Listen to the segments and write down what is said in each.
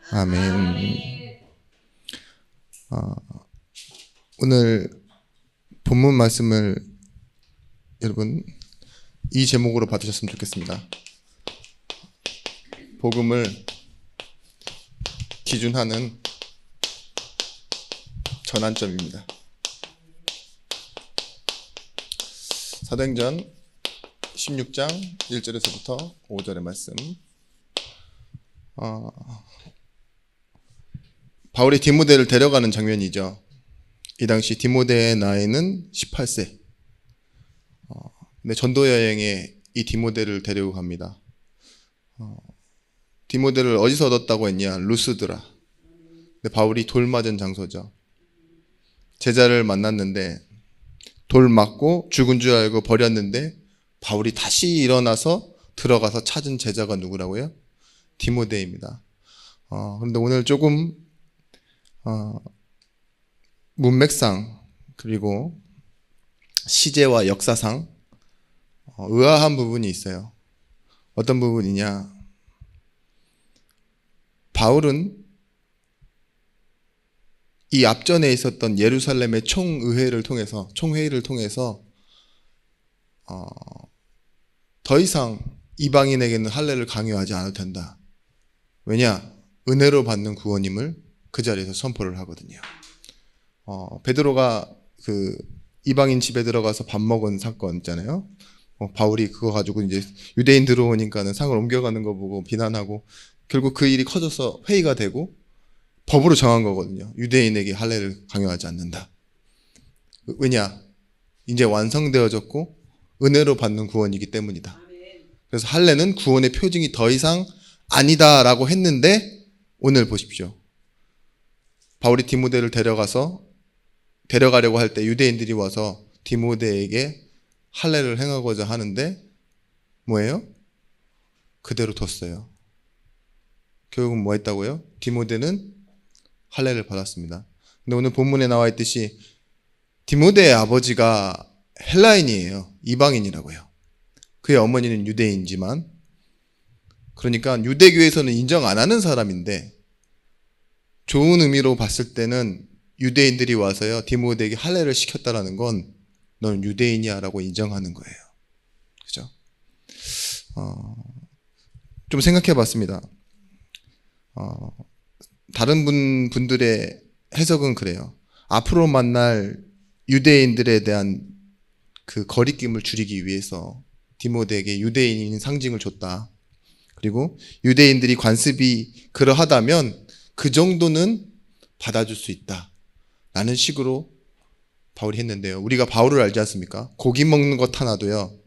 아멘. 오늘 본문 말씀을 여러분 이 제목으로 받으셨으면 좋겠습니다. 복음을 기준하는 전환점입니다. 사도행전 16장 1절에서부터 5절의 말씀. 바울이 디모데를 데려가는 장면이죠. 이 당시 디모데의 나이는 18세. 근데 전도 여행에 이 디모데를 데리고 갑니다. 디모데를 어디서 얻었다고 했냐? 루스드라. 근데 바울이 돌 맞은 장소죠. 제자를 만났는데 돌 맞고 죽은 줄 알고 버렸는데 바울이 다시 일어나서 들어가서 찾은 제자가 누구라고요? 디모데입니다. 그런데 오늘 조금 문맥상 그리고 시제와 역사상 의아한 부분이 있어요. 어떤 부분이냐? 바울은 이 앞전에 있었던 예루살렘의 총회의를 통해서 더 이상 이방인에게는 할례를 강요하지 않아도 된다. 왜냐? 은혜로 받는 구원임을 그 자리에서 선포를 하거든요. 베드로가 그 이방인 집에 들어가서 밥 먹은 사건 있잖아요. 바울이 그거 가지고 이제 유대인 들어오니까는 상을 옮겨가는 거 보고 비난하고 결국 그 일이 커져서 회의가 되고 법으로 정한 거거든요. 유대인에게 할례를 강요하지 않는다. 왜냐? 이제 완성되어졌고 은혜로 받는 구원이기 때문이다. 그래서 할례는 구원의 표징이 더 이상 아니다라고 했는데 오늘 보십시오. 바울이 디모데를 데려가려고 할 때 유대인들이 와서 디모데에게 할례를 행하고자 하는데 뭐예요? 그대로 뒀어요. 결국은 뭐 했다고요? 디모데는 할례를 받았습니다. 근데 오늘 본문에 나와 있듯이 디모데의 아버지가 헬라인이에요. 이방인이라고요. 그의 어머니는 유대인이지만 그러니까 유대교에서는 인정 안 하는 사람인데 좋은 의미로 봤을 때는 유대인들이 와서요 디모데에게 할례를 시켰다라는 건 너는 유대인이야 라고 인정하는 거예요. 그죠? 좀 생각해 봤습니다. 다른 분들의 해석은 그래요. 앞으로 만날 유대인들에 대한 그 거리낌을 줄이기 위해서 디모데에게 유대인인 상징을 줬다. 그리고 유대인들이 관습이 그러하다면 그 정도는 받아줄 수 있다 라는 식으로 바울이 했는데요. 우리가 바울을 알지 않습니까? 고기 먹는 것 하나도요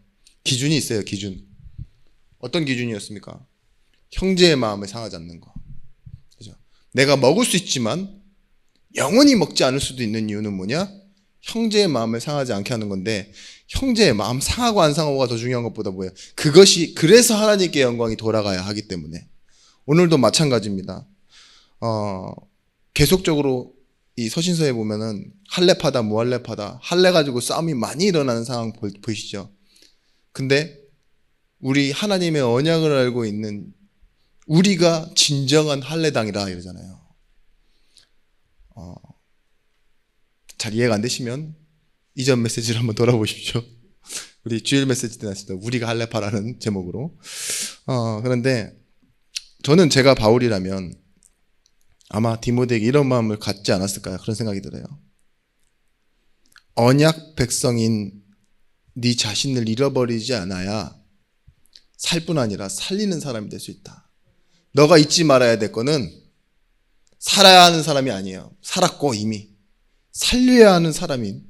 기준이 있어요. 기준. 어떤 기준이었습니까? 형제의 마음을 상하지 않는 거. 그죠? 내가 먹을 수 있지만 영원히 먹지 않을 수도 있는 이유는 뭐냐? 형제의 마음을 상하지 않게 하는 건데 형제의 마음 상하고 안 상하고가 더 중요한 것보다 뭐예요? 그것이 그래서 하나님께 영광이 돌아가야 하기 때문에 오늘도 마찬가지입니다. 계속적으로 이 서신서에 보면은 할례파다 무할례파다 할례 가지고 싸움이 많이 일어나는 상황 보이시죠? 근데 우리 하나님의 언약을 알고 있는 우리가 진정한 할례당이라 이러잖아요. 잘 이해가 안 되시면 이전 메시지를 한번 돌아보십시오. 우리 주일 메시지 때 나왔을 때 우리가 할례파라는 제목으로. 그런데 저는 제가 바울이라면 아마 디모데에게 이런 마음을 갖지 않았을까요? 그런 생각이 들어요. 언약 백성인 네 자신을 잃어버리지 않아야 살 뿐 아니라 살리는 사람이 될 수 있다. 너가 잊지 말아야 될 거는 살아야 하는 사람이 아니에요. 살았고 이미. 살려야 하는 사람인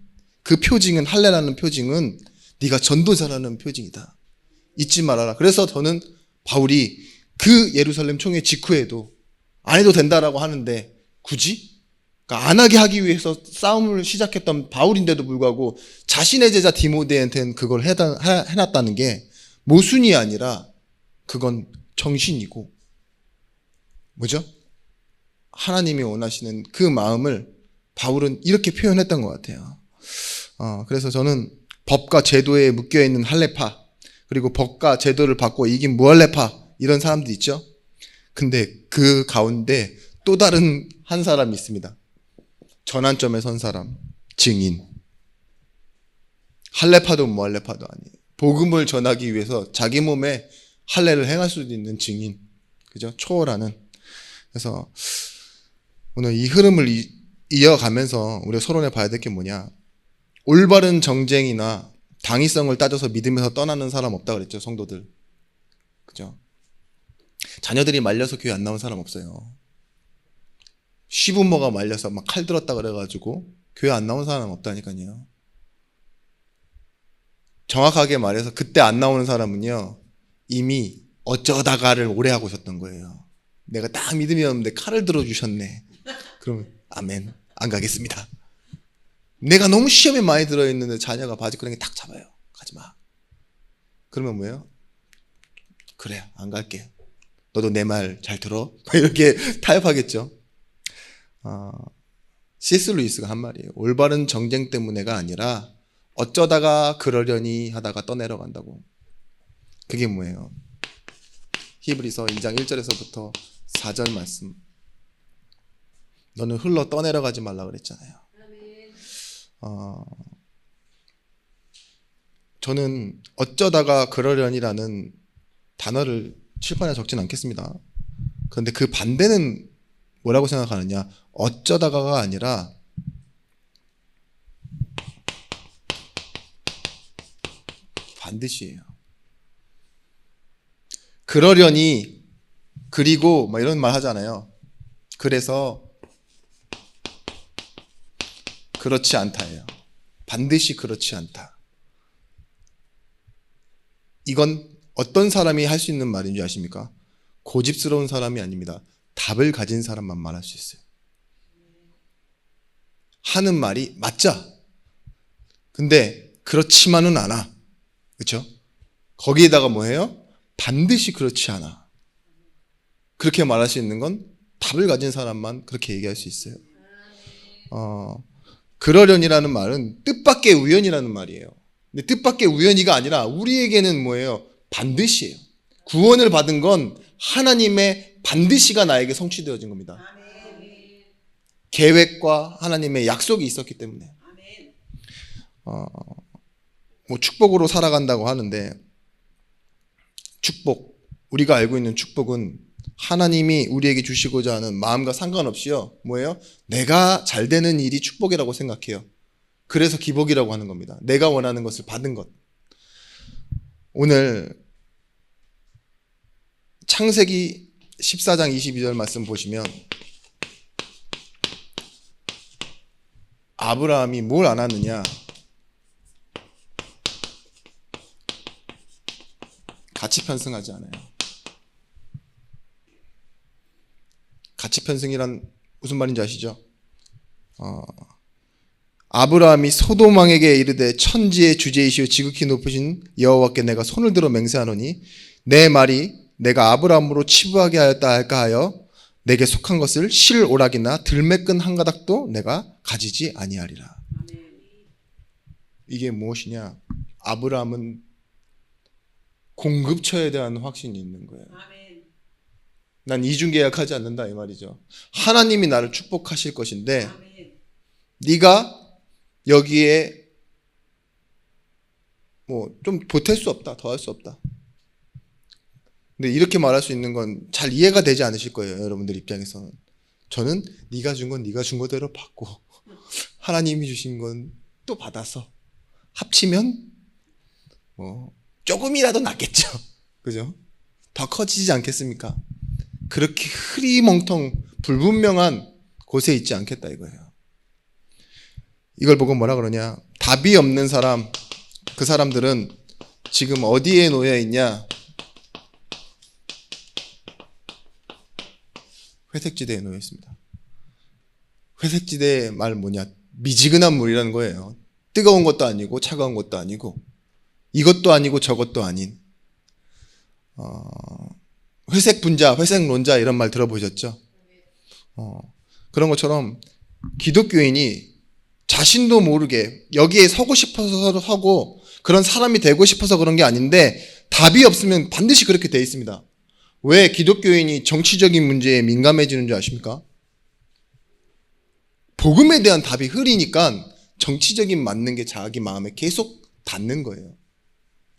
그 표징은 할례라는 표징은 네가 전도자라는 표징이다. 잊지 말아라. 그래서 저는 바울이 그 예루살렘 총회 직후에도 안 해도 된다라고 하는데 굳이? 그러니까 안 하게 하기 위해서 싸움을 시작했던 바울인데도 불구하고 자신의 제자 디모데한테는 그걸 해놨다는 게 모순이 아니라 그건 정신이고 뭐죠? 하나님이 원하시는 그 마음을 바울은 이렇게 표현했던 것 같아요. 그래서 저는 법과 제도에 묶여있는 할례파 그리고 법과 제도를 받고 이긴 무할례파 이런 사람들 있죠? 근데 그 가운데 또 다른 한 사람이 있습니다. 전환점에 선 사람, 증인. 할례파도 무할례파도 아니에요. 복음을 전하기 위해서 자기 몸에 할례를 행할 수도 있는 증인. 그죠? 초월하는. 그래서 오늘 이 흐름을 이어가면서 우리가 서론해 봐야 될 게 뭐냐. 올바른 정쟁이나 당위성을 따져서 믿음에서 떠나는 사람 없다 그랬죠, 성도들. 그죠? 자녀들이 말려서 교회 안 나온 사람 없어요. 시부모가 말려서 막 칼 들었다 그래가지고 교회 안 나온 사람 없다니까요. 정확하게 말해서 그때 안 나오는 사람은요, 이미 어쩌다가를 오래 하고 있었던 거예요. 내가 딱 믿음이 없는데 칼을 들어주셨네. 그러면 아멘, 안 가겠습니다. 내가 너무 시험에 많이 들어있는데 자녀가 바지끄레기 탁 잡아요. 가지마. 그러면 뭐예요? 그래, 안 갈게. 너도 내 말 잘 들어? 이렇게 타협하겠죠. C.S. 루이스가 한 말이에요. 올바른 정쟁 때문에가 아니라 어쩌다가 그러려니 하다가 떠내려간다고. 그게 뭐예요? 히브리서 2장 1절에서부터 4절 말씀. 너는 흘러 떠내려가지 말라 그랬잖아요. 저는 어쩌다가 그러려니라는 단어를 칠판에 적진 않겠습니다. 그런데 그 반대는 뭐라고 생각하느냐? 어쩌다가가 아니라 반드시예요. 그러려니, 그리고 막 이런 말 하잖아요. 그래서 그렇지 않다예요. 반드시 그렇지 않다. 이건 어떤 사람이 할 수 있는 말인지 아십니까? 고집스러운 사람이 아닙니다. 답을 가진 사람만 말할 수 있어요. 하는 말이 맞자. 근데 그렇지만은 않아. 그렇죠? 거기에다가 뭐예요? 반드시 그렇지 않아. 그렇게 말할 수 있는 건 답을 가진 사람만 그렇게 얘기할 수 있어요. 그러려니라는 말은 뜻밖의 우연이라는 말이에요. 근데 뜻밖의 우연이가 아니라 우리에게는 뭐예요? 반드시예요. 구원을 받은 건 하나님의 반드시가 나에게 성취되어진 겁니다. 계획과 하나님의 약속이 있었기 때문에. 뭐 축복으로 살아간다고 하는데, 축복, 우리가 알고 있는 축복은 하나님이 우리에게 주시고자 하는 마음과 상관없이요, 뭐예요? 내가 잘 되는 일이 축복이라고 생각해요. 그래서 기복이라고 하는 겁니다. 내가 원하는 것을 받은 것. 오늘 창세기 14장 22절 말씀 보시면 아브라함이 뭘 안 하느냐? 같이 편승하지 않아요. 같이 편승이란 무슨 말인지 아시죠? 아브라함이 소돔 왕에게 이르되 천지의 주제이시오 지극히 높으신 여호와께 내가 손을 들어 맹세하노니 내 말이 내가 아브라함으로 치부하게 하였다 할까 하여 내게 속한 것을 실 오락이나 들매끈 한 가닥도 내가 가지지 아니하리라. 이게 무엇이냐? 아브라함은 공급처에 대한 확신이 있는 거예요. 난 이중계약하지 않는다 이 말이죠. 하나님이 나를 축복하실 것인데 네가 여기에 뭐 좀 보탤 수 없다, 더할 수 없다. 근데 이렇게 말할 수 있는 건 잘 이해가 되지 않으실 거예요, 여러분들 입장에서는. 저는 네가 준 건 네가 준 거대로 받고 하나님이 주신 건 또 받아서 합치면 뭐 조금이라도 낫겠죠. 그죠? 더 커지지 않겠습니까? 그렇게 흐리멍텅 불분명한 곳에 있지 않겠다 이거예요. 이걸 보고 뭐라 그러냐? 답이 없는 사람, 그 사람들은 지금 어디에 놓여 있냐? 회색지대에 놓여 있습니다. 회색지대의 말 뭐냐? 미지근한 물이라는 거예요. 뜨거운 것도 아니고 차가운 것도 아니고 이것도 아니고 저것도 아닌 회색 분자, 회색 론자 이런 말 들어보셨죠? 그런 것처럼 기독교인이 자신도 모르게 여기에 서고 싶어서 서고 그런 사람이 되고 싶어서 그런 게 아닌데 답이 없으면 반드시 그렇게 돼 있습니다. 왜 기독교인이 정치적인 문제에 민감해지는 줄 아십니까? 복음에 대한 답이 흐리니까 정치적인 맞는 게 자기 마음에 계속 닿는 거예요.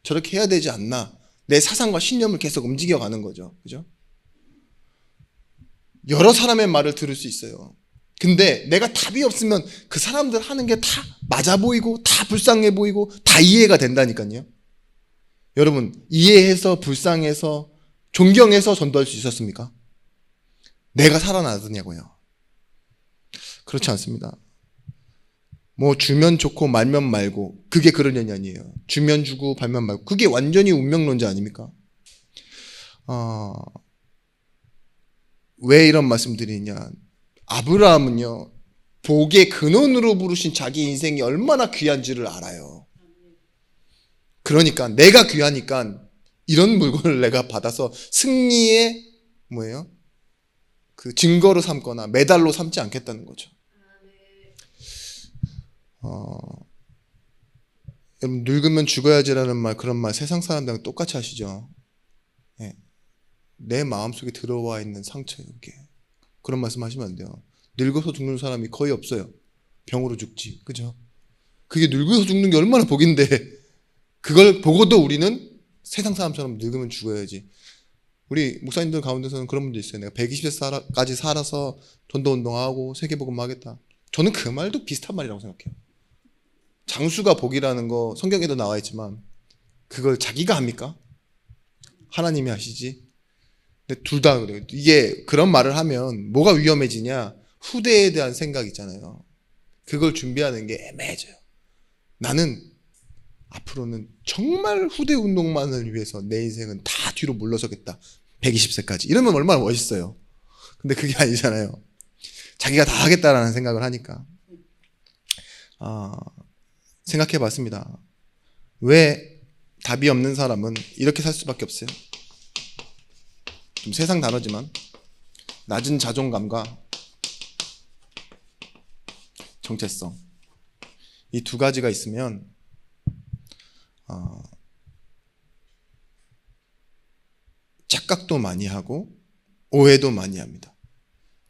저렇게 해야 되지 않나? 내 사상과 신념을 계속 움직여가는 거죠. 그죠? 여러 사람의 말을 들을 수 있어요. 근데 내가 답이 없으면 그 사람들 하는 게 다 맞아 보이고 다 불쌍해 보이고 다 이해가 된다니까요. 여러분, 이해해서 불쌍해서 존경해서 전도할 수 있었습니까? 내가 살아나더냐고요. 그렇지 않습니다. 뭐 주면 좋고 말면 말고 그게 그러려니 아니에요. 주면 주고 말면 말고 그게 완전히 운명론자 아닙니까? 왜 이런 말씀 드리냐? 아브라함은요, 복의 근원으로 부르신 자기 인생이 얼마나 귀한지를 알아요. 그러니까 내가 귀하니까 이런 물건을 내가 받아서 승리의 뭐예요? 그 증거로 삼거나 메달로 삼지 않겠다는 거죠. 여러분, 늙으면 죽어야지라는 말, 그런 말 세상 사람들랑 똑같이 하시죠. 네. 내 마음속에 들어와 있는 상처예요, 이게. 그런 말씀 하시면 안 돼요. 늙어서 죽는 사람이 거의 없어요. 병으로 죽지. 그죠? 그게 늙어서 죽는 게 얼마나 복인데, 그걸 보고도 우리는 세상 사람처럼 늙으면 죽어야지. 우리 목사님들 가운데서는 그런 분도 있어요. 내가 120세까지 살아서 전도운동하고 세계복음 하겠다. 저는 그 말도 비슷한 말이라고 생각해요. 장수가 복이라는 거 성경에도 나와 있지만 그걸 자기가 합니까? 하나님이 하시지. 근데 둘 다 그래요. 이게 그런 말을 하면 뭐가 위험해지냐? 후대에 대한 생각 있잖아요. 그걸 준비하는 게 애매해져요. 나는 앞으로는 정말 후대 운동만을 위해서 내 인생은 다 뒤로 물러서겠다. 120세까지. 이러면 얼마나 멋있어요. 근데 그게 아니잖아요. 자기가 다 하겠다라는 생각을 하니까. 생각해 봤습니다. 왜 답이 없는 사람은 이렇게 살 수밖에 없어요? 좀 세상 단어지만 낮은 자존감과 정체성, 이 두 가지가 있으면 착각도 많이 하고 오해도 많이 합니다.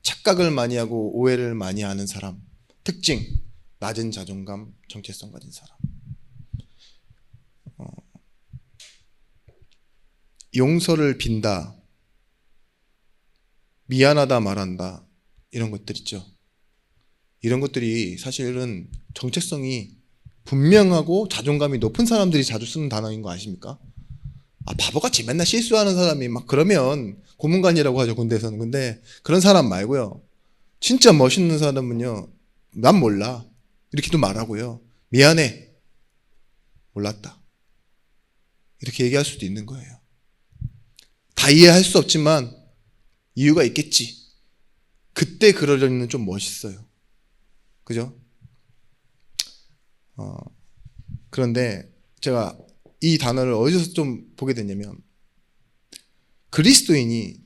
착각을 많이 하고 오해를 많이 하는 사람 특징, 낮은 자존감, 정체성 가진 사람. 용서를 빈다, 미안하다 말한다, 이런 것들 있죠. 이런 것들이 사실은 정체성이 분명하고 자존감이 높은 사람들이 자주 쓰는 단어인 거 아십니까? 바보같이 맨날 실수하는 사람이 막 그러면 고문관이라고 하죠, 군대에서는. 근데 그런 사람 말고요. 진짜 멋있는 사람은요, 난 몰라. 이렇게도 말하고요. 미안해. 몰랐다. 이렇게 얘기할 수도 있는 거예요. 다 이해할 수 없지만 이유가 있겠지. 그때 그러려니는 좀 멋있어요. 그죠? 그런데 제가 이 단어를 어디서 좀 보게 됐냐면, 그리스도인이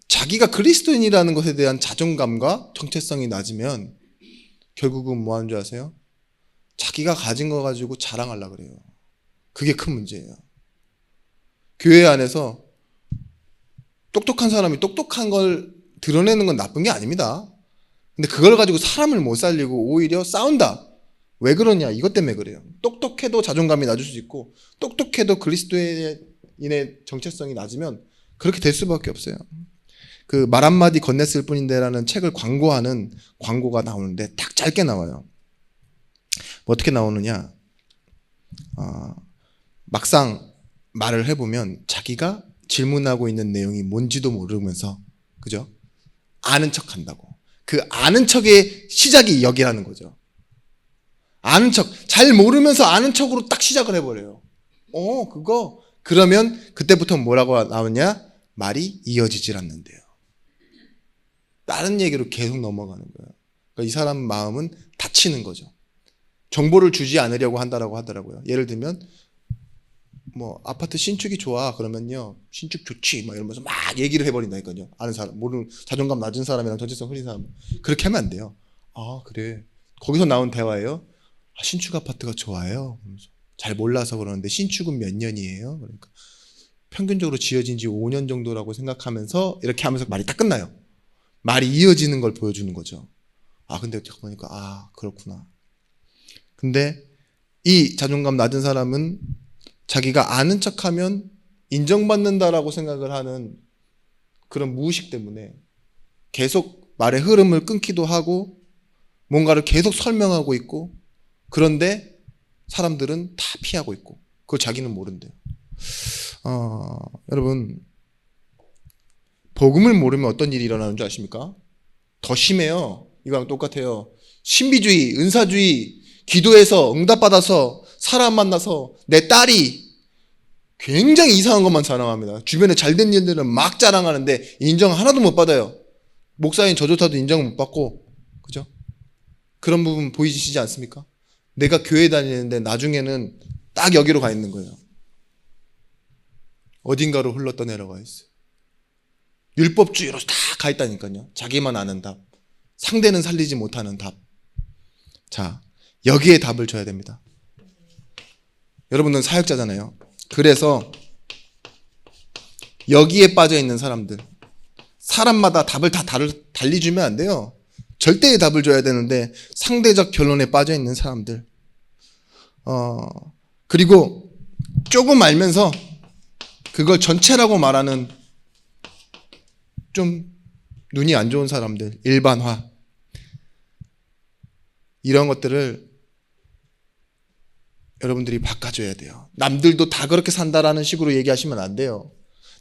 자기가 그리스도인이라는 것에 대한 자존감과 정체성이 낮으면 결국은 뭐 하는 줄 아세요? 자기가 가진 거 가지고 자랑하려고 그래요. 그게 큰 문제예요. 교회 안에서 똑똑한 사람이 똑똑한 걸 드러내는 건 나쁜 게 아닙니다. 근데 그걸 가지고 사람을 못 살리고 오히려 싸운다. 왜 그러냐? 이것 때문에 그래요. 똑똑해도 자존감이 낮을 수 있고 똑똑해도 그리스도인의 정체성이 낮으면 그렇게 될 수밖에 없어요. 그 말 한마디 건넸을 뿐인데라는 책을 광고하는 광고가 나오는데 딱 짧게 나와요. 뭐 어떻게 나오느냐? 막상 말을 해보면 자기가 질문하고 있는 내용이 뭔지도 모르면서, 그죠? 아는 척 한다고. 그 아는 척의 시작이 여기라는 거죠. 아는 척, 잘 모르면서 아는 척으로 딱 시작을 해버려요. 그거. 그러면 그때부터 뭐라고 나오냐? 말이 이어지질 않는데요. 다른 얘기로 계속 넘어가는 거예요. 그러니까 이 사람 마음은 다치는 거죠. 정보를 주지 않으려고 한다라고 하더라고요. 예를 들면 뭐 아파트 신축이 좋아 그러면요, 신축 좋지 막 이러면서 막 얘기를 해버린다니까요. 아는 사람, 모르는 자존감 낮은 사람이랑 정체성 흐린 사람 그렇게 하면 안 돼요. 그래. 거기서 나온 대화예요. 신축 아파트가 좋아요. 잘 몰라서 그러는데 신축은 몇 년이에요? 그러니까 평균적으로 지어진 지 5년 정도라고 생각하면서 이렇게 하면서 말이 딱 끝나요. 말이 이어지는 걸 보여주는 거죠. 근데 보니까 그렇구나. 근데 이 자존감 낮은 사람은 자기가 아는 척하면 인정받는다라고 생각을 하는 그런 무의식 때문에 계속 말의 흐름을 끊기도 하고 뭔가를 계속 설명하고 있고, 그런데 사람들은 다 피하고 있고 그걸 자기는 모른대요. 여러분, 복음을 모르면 어떤 일이 일어나는 줄 아십니까? 더 심해요. 이거랑 똑같아요. 신비주의, 은사주의, 기도해서 응답받아서 사람 만나서 내 딸이 굉장히 이상한 것만 자랑합니다. 주변에 잘된 일들은 막 자랑하는데 인정 하나도 못 받아요. 목사님 저 좋다도 인정 못 받고, 그죠? 그런 부분 보이시지 않습니까? 내가 교회 다니는데 나중에는 딱 여기로 가 있는 거예요. 어딘가로 흘러떠내려가 있어요. 율법주의로 다 가 있다니까요. 자기만 아는 답, 상대는 살리지 못하는 답. 자, 여기에 답을 줘야 됩니다. 여러분은 사역자잖아요. 그래서 여기에 빠져 있는 사람들, 사람마다 답을 다 달리 주면 안 돼요. 절대의 답을 줘야 되는데 상대적 결론에 빠져 있는 사람들, 그리고 조금 알면서 그걸 전체라고 말하는 좀 눈이 안 좋은 사람들, 일반화, 이런 것들을 여러분들이 바꿔줘야 돼요. 남들도 다 그렇게 산다라는 식으로 얘기하시면 안 돼요.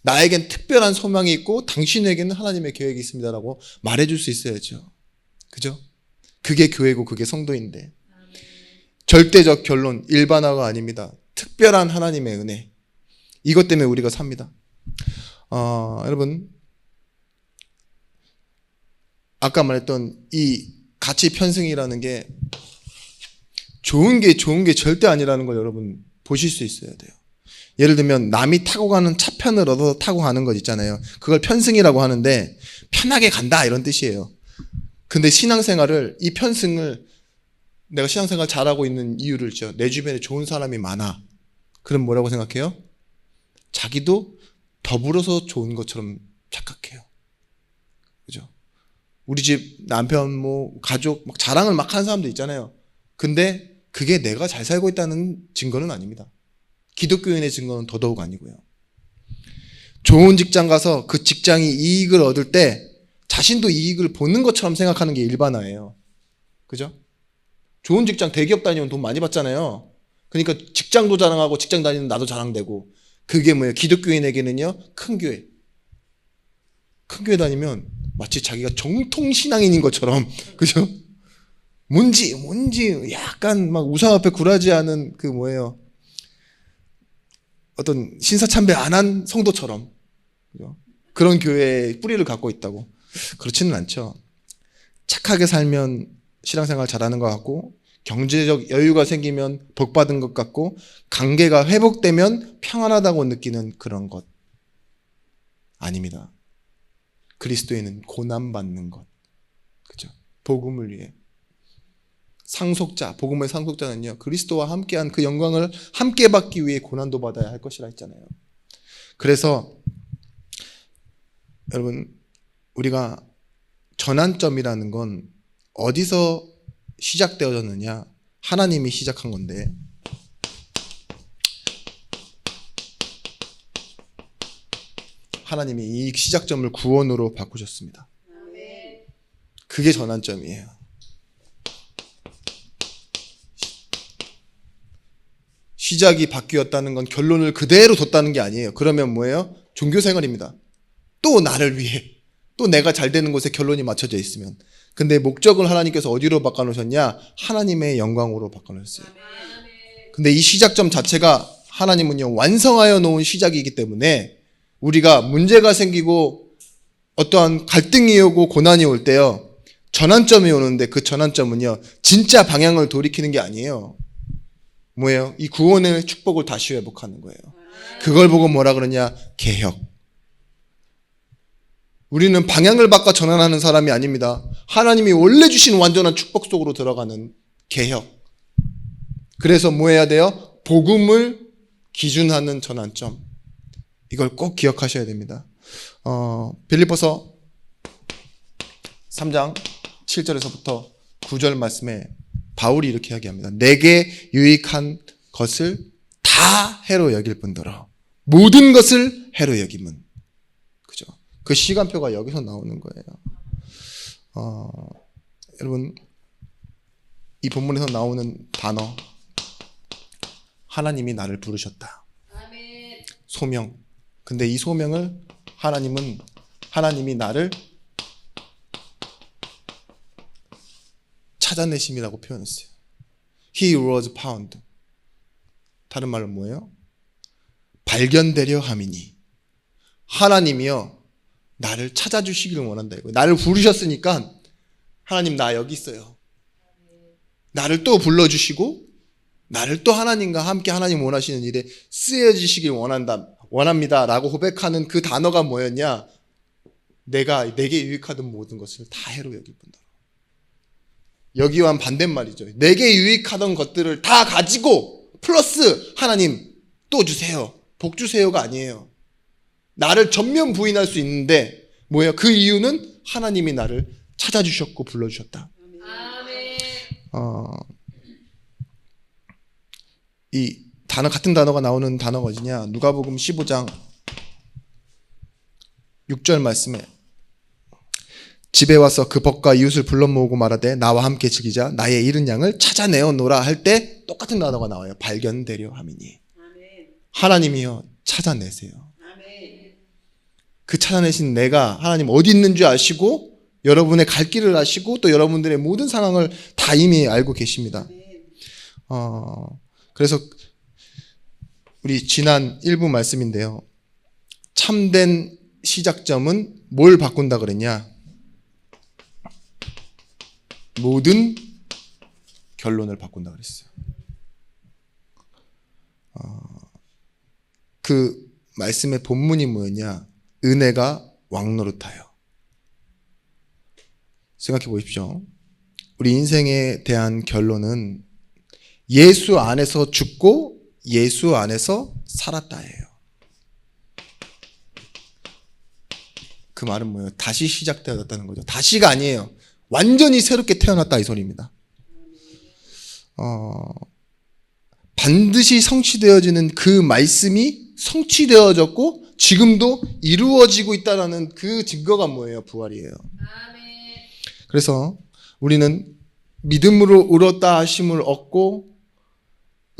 나에겐 특별한 소망이 있고 당신에게는 하나님의 계획이 있습니다라고 말해줄 수 있어야죠. 그죠? 그게 교회고 그게 성도인데, 절대적 결론, 일반화가 아닙니다. 특별한 하나님의 은혜, 이것 때문에 우리가 삽니다. 여러분, 아까 말했던 이 가치 편승이라는 게 좋은 게 절대 아니라는 걸 여러분 보실 수 있어야 돼요. 예를 들면 남이 타고 가는 차편을 얻어서 타고 가는 것 있잖아요. 그걸 편승이라고 하는데 편하게 간다 이런 뜻이에요. 근데 신앙생활을, 이 편승을, 내가 신앙생활 잘하고 있는 이유를 있죠. 내 주변에 좋은 사람이 많아. 그럼 뭐라고 생각해요? 자기도 더불어서 좋은 것처럼 착각해요. 그죠? 우리 집 남편, 가족 막 자랑을 막 하는 사람도 있잖아요. 근데 그게 내가 잘 살고 있다는 증거는 아닙니다. 기독교인의 증거는 더더욱 아니고요. 좋은 직장 가서 그 직장이 이익을 얻을 때 자신도 이익을 보는 것처럼 생각하는 게 일반화예요. 그죠? 좋은 직장, 대기업 다니면 돈 많이 받잖아요. 그러니까 직장도 자랑하고 직장 다니는 나도 자랑되고, 그게 뭐예요? 기독교인에게는요, 큰 교회 다니면 마치 자기가 정통 신앙인인 것처럼, 그죠? 뭔지 약간 막 우상 앞에 굴하지 않은 어떤 신사참배 안 한 성도처럼, 그죠? 그런 교회의 뿌리를 갖고 있다고. 그렇지는 않죠. 착하게 살면 신앙생활 잘하는 것 같고, 경제적 여유가 생기면 복 받은 것 같고, 관계가 회복되면 평안하다고 느끼는 그런 것 아닙니다. 그리스도인은 고난받는 것, 그죠? 복음을 위해 상속자, 복음의 상속자는요, 그리스도와 함께한 그 영광을 함께 받기 위해 고난도 받아야 할 것이라 했잖아요. 그래서 여러분, 우리가 전환점이라는 건 어디서 시작되어졌느냐? 하나님이 시작한 건데, 하나님이 이 시작점을 구원으로 바꾸셨습니다. 그게 전환점이에요. 시작이 바뀌었다는 건 결론을 그대로 뒀다는 게 아니에요. 그러면 뭐예요? 종교생활입니다. 또 나를 위해, 또 내가 잘 되는 곳에 결론이 맞춰져 있으면. 근데 목적을 하나님께서 어디로 바꿔놓으셨냐? 하나님의 영광으로 바꿔놓으셨어요. 근데 이 시작점 자체가 하나님은요, 완성하여 놓은 시작이기 때문에 우리가 문제가 생기고 어떠한 갈등이 오고 고난이 올 때요, 전환점이 오는데 그 전환점은요, 진짜 방향을 돌이키는 게 아니에요. 뭐예요? 이 구원의 축복을 다시 회복하는 거예요. 그걸 보고 뭐라 그러냐? 개혁. 우리는 방향을 바꿔 전환하는 사람이 아닙니다. 하나님이 원래 주신 완전한 축복 속으로 들어가는 개혁. 그래서 뭐 해야 돼요? 복음을 기준하는 전환점. 이걸 꼭 기억하셔야 됩니다. 빌립보서 3장 7절에서부터 9절 말씀에 바울이 이렇게 이야기합니다. 내게 유익한 것을 다 해로 여길 뿐더러 모든 것을 해로 여김은. 그죠? 그 시간표가 여기서 나오는 거예요. 여러분, 이 본문에서 나오는 단어, 하나님이 나를 부르셨다. 아멘. 소명. 근데 이 소명을 하나님이 나를 찾아내심이라고 표현했어요. He was found. 다른 말로 뭐예요? 발견되려 함이니. 하나님이요, 나를 찾아주시기를 원한다. 나를 부르셨으니까 하나님 나 여기 있어요. 나를 또 불러주시고 나를 또 하나님과 함께 하나님 원하시는 일에 쓰여지시길 원합니다 라고 고백하는 그 단어가 뭐였냐? 내게 유익하던 모든 것을 다 해로 여길 뿐더러. 여기와는 반대말이죠. 내게 유익하던 것들을 다 가지고 플러스 하나님 또 주세요, 복 주세요가 아니에요. 나를 전면 부인할 수 있는데 뭐예요? 그 이유는 하나님이 나를 찾아주셨고 불러주셨다. 아멘. 이 단어, 같은 단어가 나오는 단어가 어디냐? 누가복음 15장 6절 말씀에 집에 와서 그 벗과 이웃을 불러 모으고 말하되 나와 함께 즐기자 나의 잃은 양을 찾아내어 놓으라 할 때 똑같은 단어가 나와요. 발견되려 함이니. 아멘. 하나님이요, 찾아내세요. 아멘. 그 찾아내신 내가 하나님 어디 있는 줄 아시고 여러분의 갈 길을 아시고 또 여러분들의 모든 상황을 다 이미 알고 계십니다. 그래서 우리 지난 1부 말씀인데요. 참된 시작점은 뭘 바꾼다 그랬냐? 모든 결론을 바꾼다 그랬어요. 그 말씀의 본문이 뭐였냐? 은혜가 왕노릇하여. 생각해 보십시오. 우리 인생에 대한 결론은 예수 안에서 죽고 예수 안에서 살았다예요. 그 말은 뭐예요? 다시 시작되었다는 거죠. 다시가 아니에요. 완전히 새롭게 태어났다 이 소리입니다. 반드시 성취되어지는 그 말씀이 성취되어졌고 지금도 이루어지고 있다는 그 증거가 뭐예요? 부활이에요. 아멘. 그래서 우리는 믿음으로 의롭다 하심을 얻고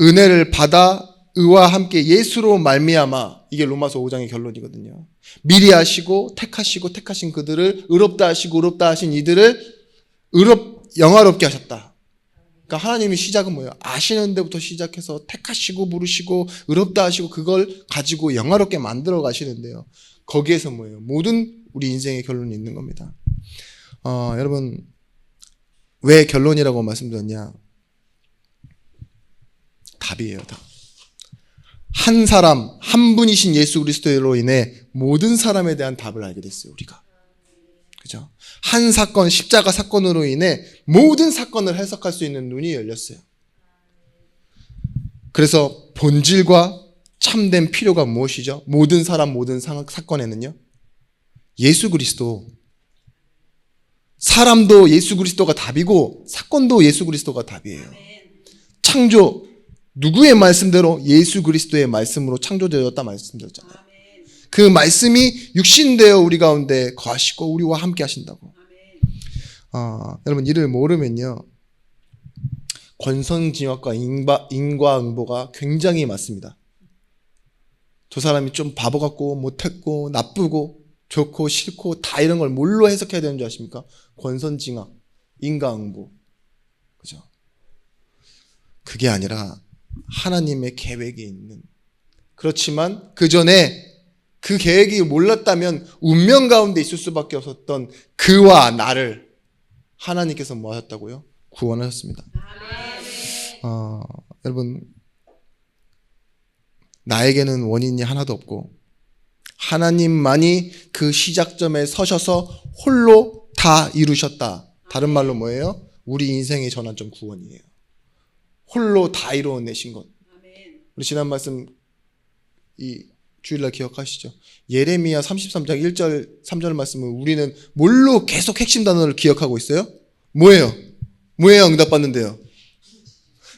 은혜를 받아 의와 함께 예수로 말미암아, 이게 로마서 5장의 결론이거든요. 미리 하시고 택하신 그들을 의롭다 하시고 의롭다 하신 이들을 영화롭게 하셨다. 그러니까 하나님의 시작은 뭐예요? 아시는 데부터 시작해서 택하시고 부르시고 의롭다 하시고 그걸 가지고 영화롭게 만들어 가시는데요. 거기에서 뭐예요? 모든 우리 인생의 결론이 있는 겁니다. 여러분, 왜 결론이라고 말씀드렸냐? 답이에요, 답. 한 사람, 한 분이신 예수 그리스도로 인해 모든 사람에 대한 답을 알게 됐어요, 우리가. 그죠? 한 사건, 십자가 사건으로 인해 모든 사건을 해석할 수 있는 눈이 열렸어요. 그래서 본질과 참된 필요가 무엇이죠? 모든 사람, 모든 사건에는요, 예수 그리스도. 사람도 예수 그리스도가 답이고 사건도 예수 그리스도가 답이에요. 창조, 누구의 말씀대로? 예수 그리스도의 말씀으로 창조되었다 말씀드렸잖아요. 그 말씀이 육신되어 우리 가운데 거하시고 우리와 함께 하신다고. 여러분, 이를 모르면요, 권선징악과 인과응보가 굉장히 맞습니다. 저 사람이 좀 바보 같고 못했고 나쁘고 좋고 싫고 다 이런 걸 뭘로 해석해야 되는 줄 아십니까? 권선징악, 인과응보. 그죠? 그게 아니라 하나님의 계획이 있는, 그렇지만 그 전에 그 계획이 몰랐다면 운명 가운데 있을 수밖에 없었던 그와 나를 하나님께서 뭐 하셨다고요? 구원하셨습니다. 여러분, 나에게는 원인이 하나도 없고 하나님만이 그 시작점에 서셔서 홀로 다 이루셨다. 다른 말로 뭐예요? 우리 인생의 전환점 구원이에요. 홀로 다 이루어내신 것. 우리 지난 말씀 이 주일날 기억하시죠? 예레미야 33장 1절 3절 말씀은 우리는 뭘로 계속 핵심 단어를 기억하고 있어요? 뭐예요? 뭐예요? 응답받는데요.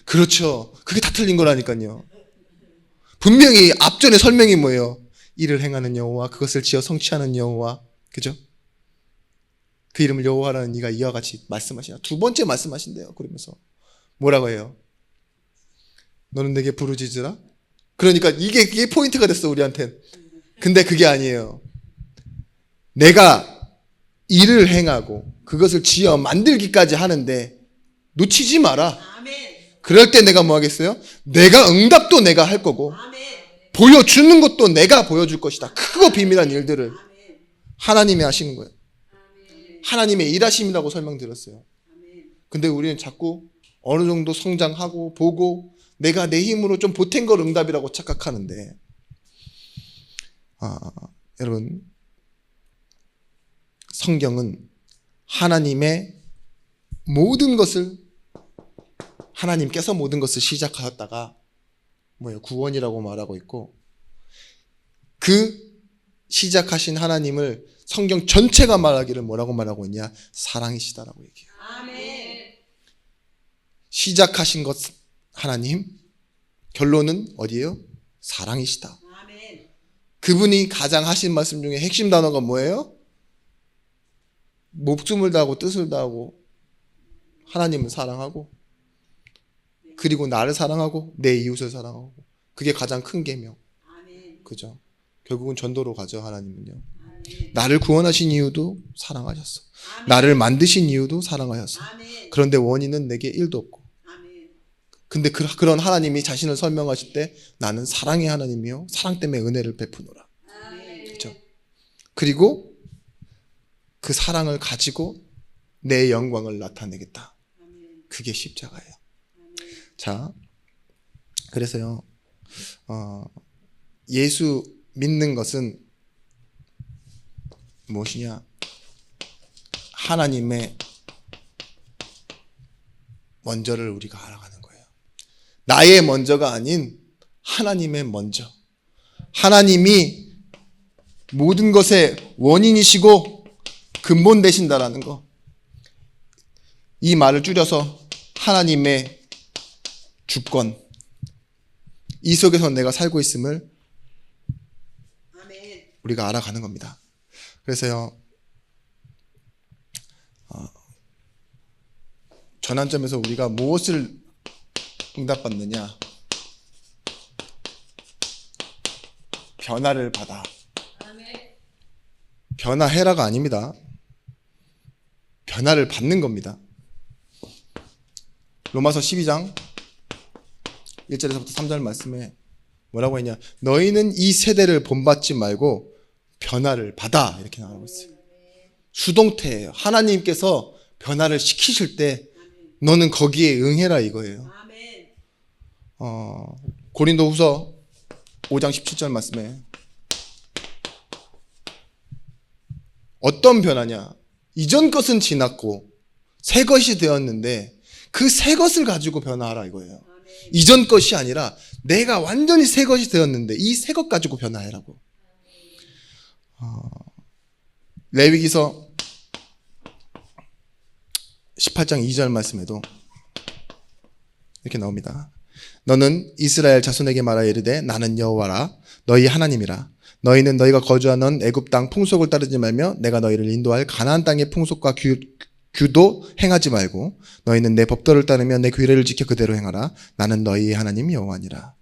그렇죠. 그게 다 틀린 거라니까요. 분명히 앞전에 설명이 뭐예요? 이를 행하는 여호와, 그것을 지어 성취하는 여호와, 그죠? 그 이름을 여호와라는 이가 이와 같이 말씀하시나. 두 번째 말씀하신대요. 그러면서 뭐라고 해요? 너는 내게 부르짖으라. 그러니까 이게 포인트가 됐어, 우리한텐. 근데 그게 아니에요. 내가 일을 행하고 그것을 지어 만들기까지 하는데 놓치지 마라. 그럴 때 내가 뭐 하겠어요? 내가 응답도 내가 할 거고 보여주는 것도 내가 보여줄 것이다. 크고 비밀한 일들을 하나님이 하시는 거예요. 하나님의 일하심이라고 설명드렸어요. 근데 우리는 자꾸 어느 정도 성장하고 보고 내가 내 힘으로 좀 보탠 걸 응답이라고 착각하는데, 여러분, 성경은 하나님의 모든 것을, 하나님께서 모든 것을 시작하였다가 뭐예요? 구원이라고 말하고 있고, 그 시작하신 하나님을 성경 전체가 말하기를 뭐라고 말하고 있냐? 사랑이시다라고 얘기해요. 아멘. 시작하신 것 하나님, 결론은 어디예요? 사랑이시다. 아멘. 그분이 가장 하신 말씀 중에 핵심 단어가 뭐예요? 목숨을 다하고 뜻을 다하고 하나님을 사랑하고 그리고 나를 사랑하고 내 이웃을 사랑하고, 그게 가장 큰 계명. 아멘. 그죠? 결국은 전도로 가죠. 하나님은요. 아멘. 나를 구원하신 이유도 사랑하셨어. 아멘. 나를 만드신 이유도 사랑하셨어. 아멘. 그런데 원인은 내게 1도 없고. 아멘. 근데 그런 하나님이 자신을 설명하실 때 나는 사랑의 하나님이요 사랑 때문에 은혜를 베푸노라. 아멘. 그렇죠? 그리고 그 사랑을 가지고 내 영광을 나타내겠다. 아멘. 그게 십자가예요. 아멘. 자, 그래서요, 예수 믿는 것은 무엇이냐? 하나님의 먼저를 우리가 알아가는 거예요. 나의 먼저가 아닌 하나님의 먼저. 하나님이 모든 것의 원인이시고 근본 되신다라는 거. 이 말을 줄여서 하나님의 주권. 이 속에서 내가 살고 있음을 아멘. 우리가 알아가는 겁니다. 그래서요, 전환점에서 우리가 무엇을 응답받느냐? 변화를 받아. 아멘. 변화해라가 아닙니다. 변화를 받는 겁니다. 로마서 12장 1절에서부터 3절 말씀에 뭐라고 했냐? 너희는 이 세대를 본받지 말고 변화를 받아. 이렇게 나오고 있어요. 수동태예요. 하나님께서 변화를 시키실 때 너는 거기에 응해라 이거예요. 아멘. 고린도후서 5장 17절 말씀에 어떤 변화냐? 이전 것은 지났고 새 것이 되었는데 그 새 것을 가지고 변화하라 이거예요. 아멘. 이전 것이 아니라 내가 완전히 새 것이 되었는데 이 새 것 가지고 변화해라고. 레위기서 18장 2절 말씀에도 이렇게 나옵니다. 너는 이스라엘 자손에게 말하 이르되 나는 여호와라 너희 하나님이라. 너희는 너희가 거주하는 애굽 땅 풍속을 따르지 말며 내가 너희를 인도할 가나안 땅의 풍속과 규도 행하지 말고 너희는 내 법도를 따르며 내 규례를 지켜 그대로 행하라. 나는 너희의 하나님 여호와니라.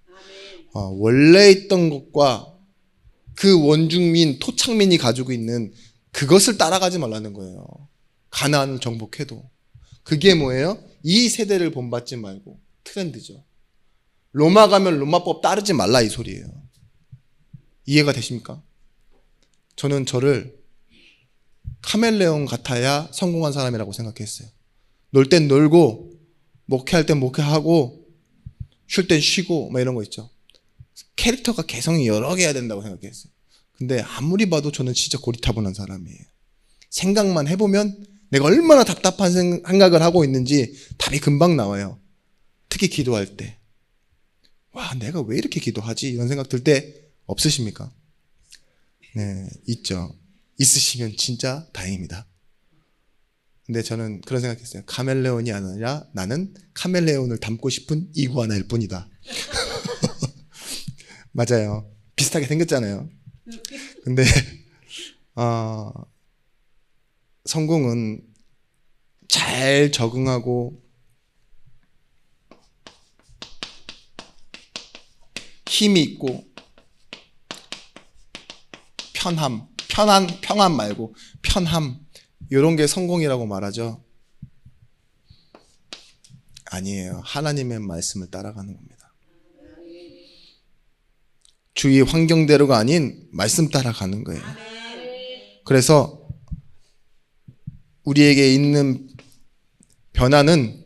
원래 있던 것과 그 원중민 토착민이 가지고 있는 그것을 따라가지 말라는 거예요. 가나안을 정복해도. 그게 뭐예요? 이 세대를 본받지 말고 트렌드죠. 로마 가면 로마법 따르지 말라 이 소리예요. 이해가 되십니까? 저는 저를 카멜레온 같아야 성공한 사람이라고 생각했어요. 놀 땐 놀고 목회할 땐 목회하고 쉴 땐 쉬고 막 이런 거 있죠. 캐릭터가 개성이 여러 개야 된다고 생각했어요. 근데 아무리 봐도 저는 진짜 고리타분한 사람이에요. 생각만 해보면 내가 얼마나 답답한 생각을 하고 있는지 답이 금방 나와요. 특히 기도할 때. 와, 내가 왜 이렇게 기도하지? 이런 생각 들 때 없으십니까? 네, 있죠. 있으시면 진짜 다행입니다. 근데 저는 그런 생각했어요. 카멜레온이 아니라 나는 카멜레온을 닮고 싶은 이구아나일 뿐이다. 맞아요. 비슷하게 생겼잖아요. 근데 성공은 잘 적응하고 힘이 있고 평안 말고 편함, 이런 게 성공이라고 말하죠. 아니에요. 하나님의 말씀을 따라가는 겁니다. 주위 환경대로가 아닌 말씀 따라가는 거예요. 그래서 우리에게 있는 변화는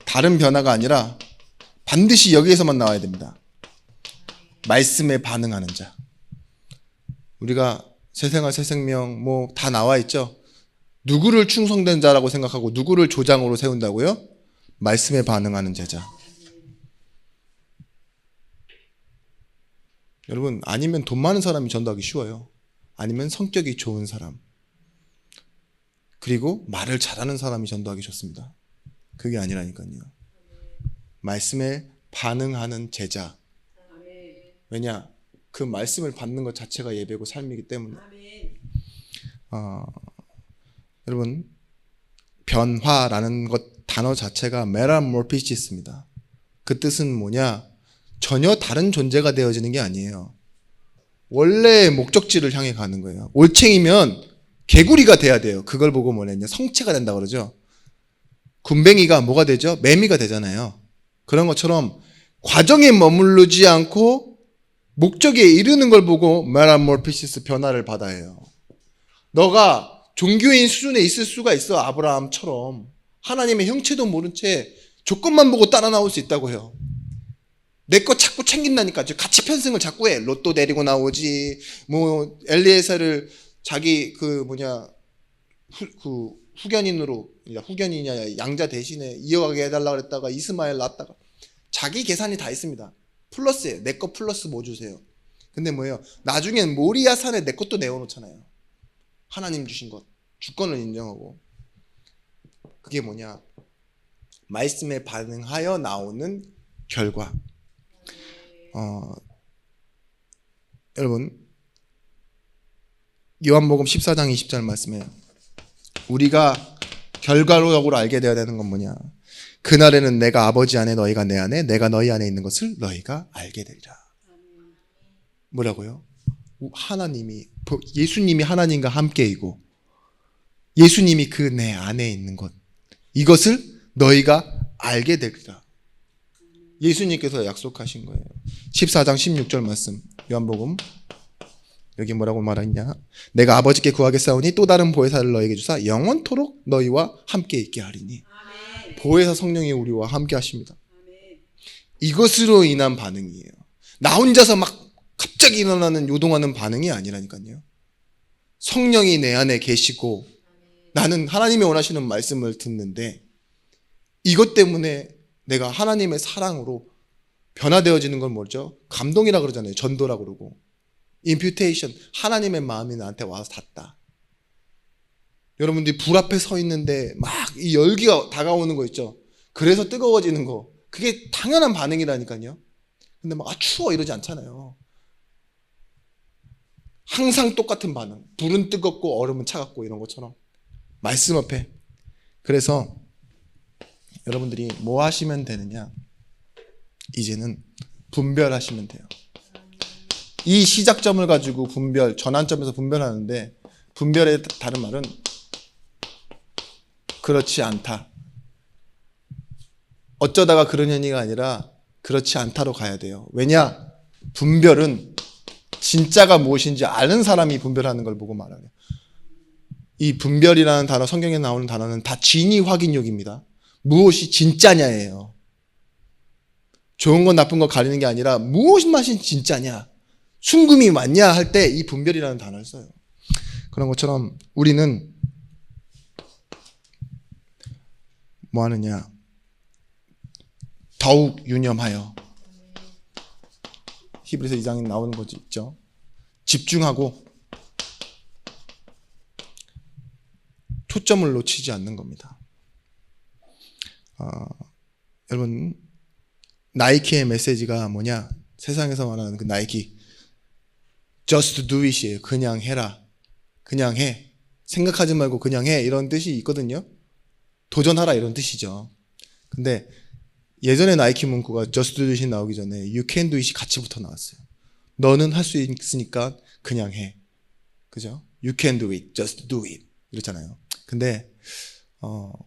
다른 변화가 아니라 반드시 여기에서만 나와야 됩니다. 말씀에 반응하는 자. 우리가 새생활, 새생명 뭐 다 나와 있죠. 누구를 충성된 자라고 생각하고 누구를 조장으로 세운다고요? 말씀에 반응하는 제자. 여러분, 아니면 돈 많은 사람이 전도하기 쉬워요. 아니면 성격이 좋은 사람, 그리고 말을 잘하는 사람이 전도하기 좋습니다. 그게 아니라니까요. 말씀에 반응하는 제자. 왜냐? 그 말씀을 받는 것 자체가 예배고 삶이기 때문에. 여러분, 변화라는 것 단어 자체가 메타모르피시스입니다. 그 뜻은 뭐냐? 전혀 다른 존재가 되어지는 게 아니에요. 원래의 목적지를 향해 가는 거예요. 올챙이면 개구리가 돼야 돼요. 그걸 보고 뭐냐면 성체가 된다 그러죠. 군뱅이가 뭐가 되죠? 매미가 되잖아요. 그런 것처럼 과정에 머무르지 않고 목적에 이르는 걸 보고 메타모르피시스, 변화를 받아야 해요. 너가 종교인 수준에 있을 수가 있어. 아브라함처럼 하나님의 형체도 모른 채 조건만 보고 따라 나올 수 있다고 해요. 내 거 자꾸 챙긴다니까. 같이 편승을 자꾸 해. 로또 데리고 나오지. 뭐 엘리에셀을 자기 후견이냐 양자 대신에 이어가게 해달라 그랬다가 이스마엘 낳았다가 자기 계산이 다 있습니다. 플러스예요. 내 거 플러스 뭐 주세요. 근데 뭐예요? 나중엔 모리아 산에 내 것도 내어놓잖아요. 하나님 주신 것, 주권을 인정하고. 그게 뭐냐? 말씀에 반응하여 나오는 결과. 여러분, 요한복음 14장 20절 말씀에 우리가 결과적으로 알게 되어야 되는 건 뭐냐? 그날에는 내가 아버지 안에 너희가 내 안에 내가 너희 안에 있는 것을 너희가 알게 되리라. 뭐라고요? 예수님이 하나님과 함께이고 예수님이 그 내 안에 있는 것, 이것을 너희가 알게 되리라. 예수님께서 약속하신 거예요. 14장 16절 말씀, 요한복음. 여기 뭐라고 말하냐? 내가 아버지께 구하겠사오니 또 다른 보혜사를 너희에게 주사 영원토록 너희와 함께 있게 하리니. 보혜사 성령이 우리와 함께 하십니다. 이것으로 인한 반응이에요. 나 혼자서 막 갑자기 일어나는 요동하는 반응이 아니라니까요. 성령이 내 안에 계시고 나는 하나님이 원하시는 말씀을 듣는데 이것 때문에 내가 하나님의 사랑으로 변화되어지는 건 뭐죠? 감동이라 그러잖아요. 전도라 그러고. 임퓨테이션, 하나님의 마음이 나한테 와서 닿다. 여러분들이 불 앞에 서 있는데 막 이 열기가 다가오는 거 있죠. 그래서 뜨거워지는 거. 그게 당연한 반응이라니까요. 근데 막 추워 이러지 않잖아요. 항상 똑같은 반응. 불은 뜨겁고 얼음은 차갑고 이런 것처럼. 말씀 앞에. 그래서 여러분들이 뭐 하시면 되느냐? 이제는 분별하시면 돼요. 이 시작점을 가지고 전환점에서 분별하는데, 분별의 다른 말은 그렇지 않다. 어쩌다가 그런 현이가 아니라 그렇지 않다로 가야 돼요. 왜냐? 분별은 진짜가 무엇인지 아는 사람이 분별하는 걸 보고 말해요. 이 분별이라는 단어, 성경에 나오는 단어는 다 진위 확인욕입니다. 무엇이 진짜냐예요. 좋은 거 나쁜 거 가리는 게 아니라 무엇이 맛이 진짜냐, 순금이 맞냐 할 때 이 분별이라는 단어를 써요. 그런 것처럼 우리는 뭐 하느냐? 더욱 유념하여. 히브리서 2장에 나오는 거지 있죠. 집중하고 초점을 놓치지 않는 겁니다. 여러분, 나이키의 메시지가 뭐냐? 세상에서 말하는 그 나이키 Just do it이에요. 그냥 해라. 그냥 해. 생각하지 말고 그냥 해. 이런 뜻이 있거든요. 도전하라 이런 뜻이죠. 근데 예전에 나이키 문구가 Just do it이 나오기 전에 You can do it이 같이 붙어 나왔어요. 너는 할 수 있으니까 그냥 해. 그죠? You can do it. Just do it. 이렇잖아요. 근데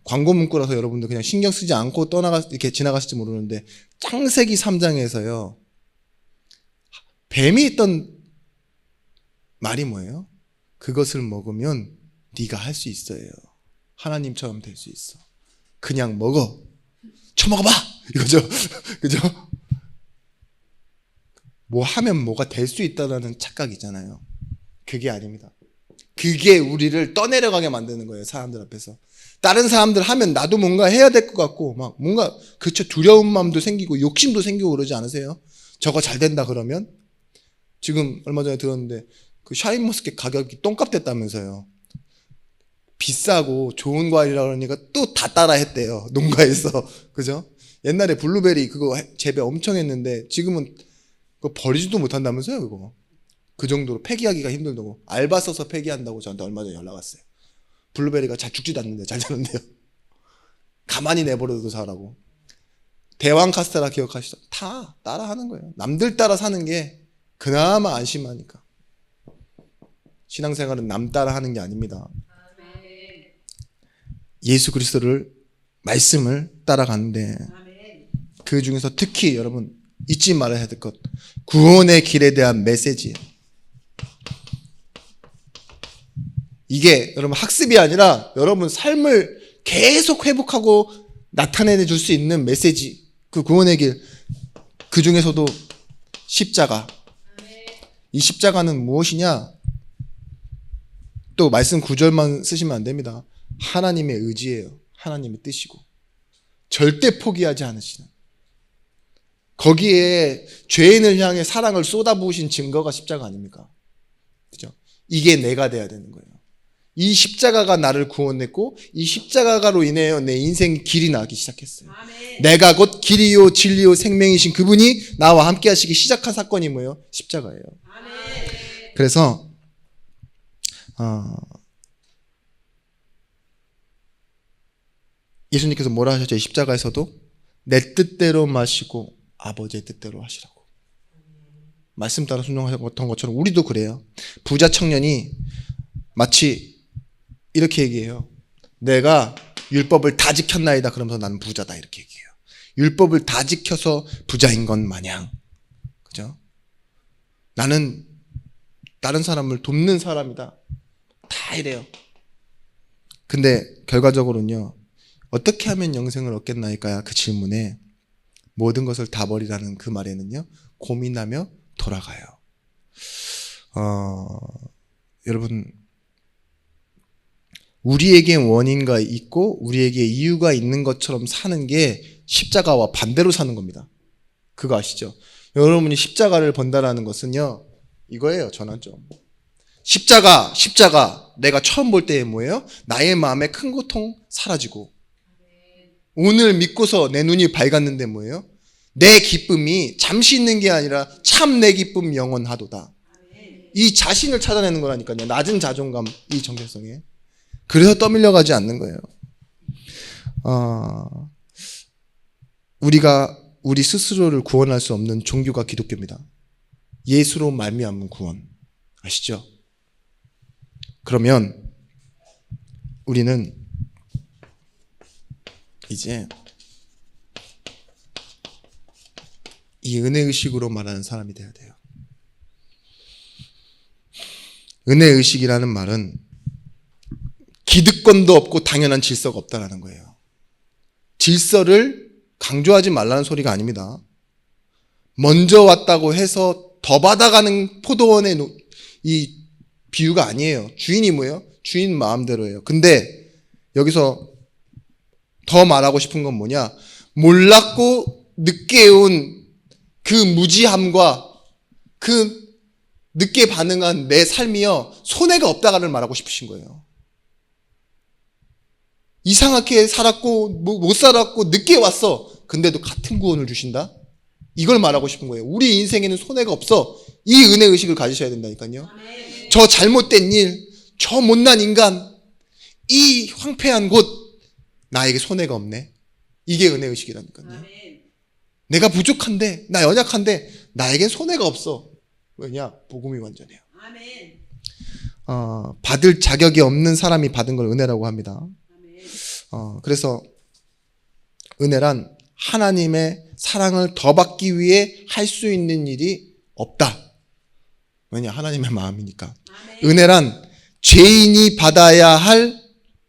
광고 문구라서 여러분들 그냥 신경 쓰지 않고 이렇게 지나갔을지 모르는데 창세기 3장에서요. 뱀이 했던 말이 뭐예요? 그것을 먹으면 네가 할 수 있어요. 하나님처럼 될 수 있어. 그냥 먹어. 처먹어봐! 이거죠. 그죠? 뭐 하면 뭐가 될 수 있다라는 착각이잖아요. 그게 아닙니다. 그게 우리를 떠내려가게 만드는 거예요. 사람들 앞에서. 다른 사람들 하면 나도 뭔가 해야 될 것 같고 막 뭔가 그쵸 두려운 마음도 생기고 욕심도 생기고 그러지 않으세요? 저거 잘 된다 그러면? 지금 얼마 전에 들었는데 그 샤인머스켓 가격이 똥값 됐다면서요. 비싸고 좋은 과일이라 그러니까 또 다 따라 했대요. 농가에서. 그죠? 옛날에 블루베리 그거 재배 엄청 했는데 지금은 그거 버리지도 못한다면서요, 그거. 그 정도로 폐기하기가 힘들다고. 알바 써서 폐기한다고 저한테 얼마 전에 연락 왔어요. 블루베리가 잘 죽지도 않는데 잘 자는데요. 가만히 내버려둬도 자라고. 대왕 카스테라 기억하시죠? 다 따라 하는 거예요. 남들 따라 사는 게 그나마 안심하니까. 신앙생활은 남 따라 하는 게 아닙니다. 예수 그리스도를 말씀을 따라가는데 그 중에서 특히 여러분 잊지 말아야 될 것 구원의 길에 대한 메시지예요. 이게 여러분 학습이 아니라 여러분 삶을 계속 회복하고 나타내 줄 수 있는 메시지 그 구원의 길 그 중에서도 십자가 이 십자가는 무엇이냐 또 말씀 구절만 쓰시면 안 됩니다. 하나님의 의지예요. 하나님의 뜻이고 절대 포기하지 않으시는 거기에 죄인을 향해 사랑을 쏟아부으신 증거가 십자가 아닙니까? 그죠? 이게 내가 돼야 되는 거예요. 이 십자가가 나를 구원했고 이 십자가로 인해서 내 인생 길이 나기 시작했어요. 아멘. 내가 곧 길이요 진리요 생명이신 그분이 나와 함께 하시기 시작한 사건이 뭐예요? 십자가예요. 아멘. 그래서 예수님께서 뭐라 하셨죠? 십자가에서도 내 뜻대로 마시고 아버지의 뜻대로 하시라고. 말씀 따라 순종하셨던 것처럼 우리도 그래요. 부자 청년이 마치 이렇게 얘기해요. 내가 율법을 다 지켰나이다 그러면서 나는 부자다 이렇게 얘기해요. 율법을 다 지켜서 부자인 건 마냥. 그죠? 나는 다른 사람을 돕는 사람이다. 다 이래요. 근데 결과적으로는요. 어떻게 하면 영생을 얻겠나이까야 그 질문에 모든 것을 다 버리라는 그 말에는요. 고민하며 돌아가요. 여러분 우리에게 원인가 있고 우리에게 이유가 있는 것처럼 사는 게 십자가와 반대로 사는 겁니다. 그거 아시죠? 여러분이 십자가를 본다라는 것은요. 이거예요. 전환점. 십자가 내가 처음 볼 때에 뭐예요? 나의 마음에 큰 고통 사라지고 오늘 믿고서 내 눈이 밝았는데 뭐예요? 내 기쁨이 잠시 있는 게 아니라 참 내 기쁨 영원하도다. 이 자신을 찾아내는 거라니까요. 낮은 자존감, 이 정체성에. 그래서 떠밀려가지 않는 거예요. 우리가 우리 스스로를 구원할 수 없는 종교가 기독교입니다. 예수로 말미암은 구원. 아시죠? 그러면 우리는 이제 이 은혜의식으로 말하는 사람이 돼야 돼요. 은혜의식이라는 말은 기득권도 없고 당연한 질서가 없다라는 거예요. 질서를 강조하지 말라는 소리가 아닙니다. 먼저 왔다고 해서 더 받아가는 포도원의 이 비유가 아니에요. 주인이 뭐예요? 주인 마음대로예요. 근데 여기서 더 말하고 싶은 건 뭐냐? 몰랐고 늦게 온 그 무지함과 그 늦게 반응한 내 삶이요 손해가 없다가를 말하고 싶으신 거예요. 이상하게 살았고 못 살았고 늦게 왔어. 근데도 같은 구원을 주신다? 이걸 말하고 싶은 거예요. 우리 인생에는 손해가 없어. 이 은혜 의식을 가지셔야 된다니까요. 저 잘못된 일, 저 못난 인간, 이 황폐한 곳 나에게 손해가 없네. 이게 은혜 의식이라니까요. 내가 부족한데, 나 연약한데 나에겐 손해가 없어. 왜냐? 복음이 완전해요. 받을 자격이 없는 사람이 받은 걸 은혜라고 합니다. 그래서 은혜란 하나님의 사랑을 더 받기 위해 할 수 있는 일이 없다. 왜냐? 하나님의 마음이니까. 은혜란 죄인이 받아야 할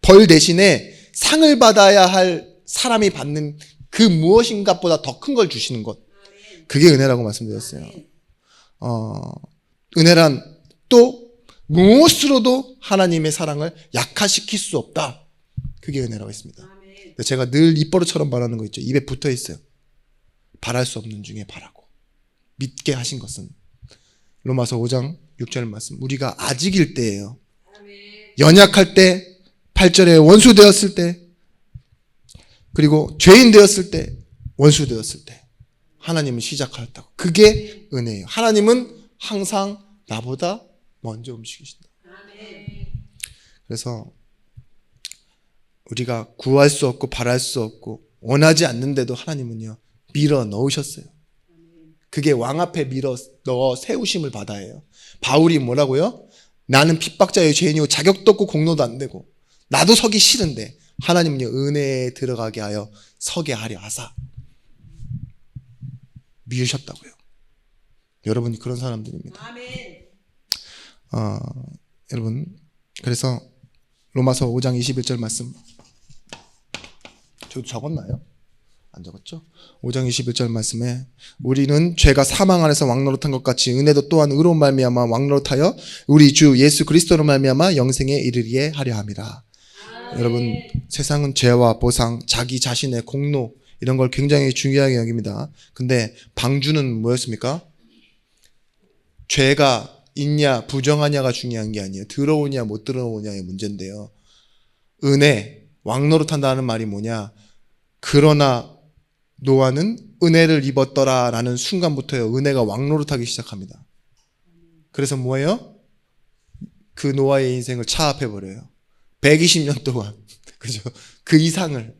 벌 대신에 상을 받아야 할 사람이 받는 그 무엇인가보다 더 큰 걸 주시는 것. 그게 은혜라고 말씀드렸어요. 은혜란 또 무엇으로도 하나님의 사랑을 약화시킬 수 없다. 그게 은혜라고 했습니다. 제가 늘 입버릇처럼 말하는 거 있죠. 입에 붙어 있어요. 바랄 수 없는 중에 바라고. 믿게 하신 것은. 로마서 5장 6절 말씀. 우리가 아직일 때예요. 연약할 때, 8절에 원수 되었을 때, 그리고 죄인 되었을 때, 원수 되었을 때 하나님은 시작하였다고. 그게 은혜예요. 하나님은 항상 나보다 먼저 움직이신다. 그래서 우리가 구할 수 없고 바랄 수 없고 원하지 않는데도 하나님은요 밀어 넣으셨어요. 그게 왕 앞에 밀어 넣어 세우심을 받아요. 바울이 뭐라고요? 나는 핍박자의 죄인이고 자격도 없고 공로도 안 되고 나도 서기 싫은데 하나님은요 은혜에 들어가게 하여 서게 하려 하사 미우셨다고요. 여러분이 그런 사람들입니다. 여러분 그래서 로마서 5장 21절 말씀 저도 적었나요? 안 적었죠? 5장 21절 말씀에 우리는 죄가 사망 안에서 왕노릇한 것 같이 은혜도 또한 의로운 말미암아 왕노릇하여 우리 주 예수 그리스도로 말미암아 영생에 이르게 하려 함이라. 여러분 세상은 죄와 보상, 자기 자신의 공로 이런 걸 굉장히 중요하게 여깁니다. 근데 방주는 뭐였습니까? 죄가 있냐 부정하냐가 중요한 게 아니에요. 들어오냐 못 들어오냐의 문제인데요. 은혜, 왕노릇한다는 말이 뭐냐? 그러나 노아는 은혜를 입었더라 라는 순간부터요 은혜가 왕노릇하기 시작합니다. 그래서 뭐예요? 그 노아의 인생을 차압해버려요. 120년 동안 그죠? 그 이상을.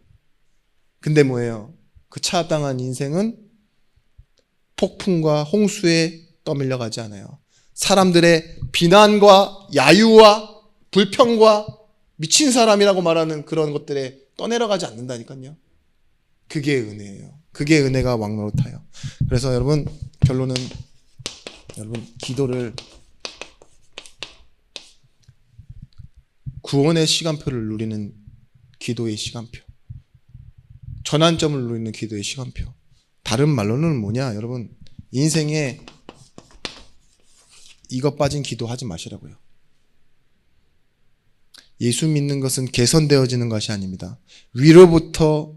근데 뭐예요? 그 차압당한 인생은 폭풍과 홍수에 떠밀려가지 않아요. 사람들의 비난과 야유와 불평과 미친 사람이라고 말하는 그런 것들에 떠내려가지 않는다니까요. 그게 은혜예요. 그게 은혜가 왕노릇하여. 그래서 여러분 결론은 여러분 기도를 구원의 시간표를 누리는 기도의 시간표, 전환점을 누리는 기도의 시간표. 다른 말로는 뭐냐 여러분 인생에 이것 빠진 기도하지 마시라고요. 예수 믿는 것은 개선되어지는 것이 아닙니다. 위로부터